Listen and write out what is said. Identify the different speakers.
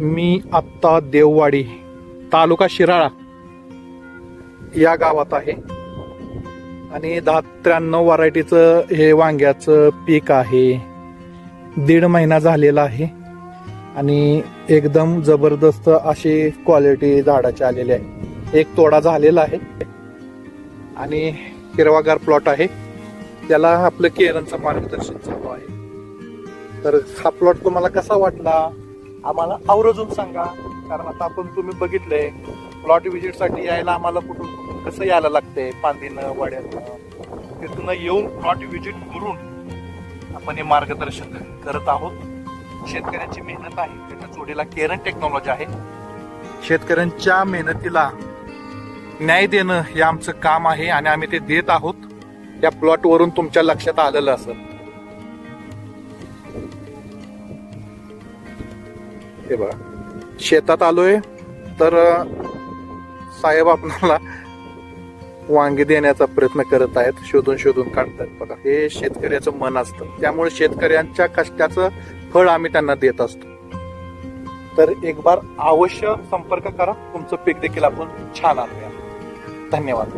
Speaker 1: मी आत्ता देववाडी तालुका शिराळा या गावात आहे आणि 1093 व्हरायटीचं हे वांग्याचं पीक आहे. 1.5 महिना झालेला आहे आणि एकदम जबरदस्त अशी क्वालिटी झाडाची आलेली आहे. एक तोडा झालेला आहे आणि हिरवागार प्लॉट आहे. त्याला आपलं केरनचं मार्गदर्शन चालू आहे. तर हा प्लॉट तुम्हाला कसा वाटला आम्हाला आवर्जून सांगा, कारण आता आपण तुम्ही बघितलंय प्लॉट व्हिजिट साठी यायला आम्हाला कुठून कसं यायला लागतंय, पांदीनं वाड्यातनं तिथून येऊन प्लॉट व्हिजिट करून आपण हे मार्गदर्शन करत आहोत. शेतकऱ्यांची मेहनत आहे, त्याच्या जोडीला केरन टेक्नॉलॉजी आहे. शेतकऱ्यांच्या मेहनतीला न्याय देणं हे आमचं काम आहे आणि आम्ही ते देत आहोत. या प्लॉट वरून तुमच्या लक्षात आलेलं असेल. हे बघा शेतात आलोय तर साहेब आपल्याला वांगी देण्याचा प्रयत्न करत आहेत, शोधून शोधून काढतात. बघा हे शेतकऱ्याचं मन असतं, त्यामुळे शेतकऱ्यांच्या कष्टाचं फळ आम्ही त्यांना देत असतो. तर एक बार अवश्य संपर्क करा, तुमचं पीक देखील आपण छान आणूया. धन्यवाद.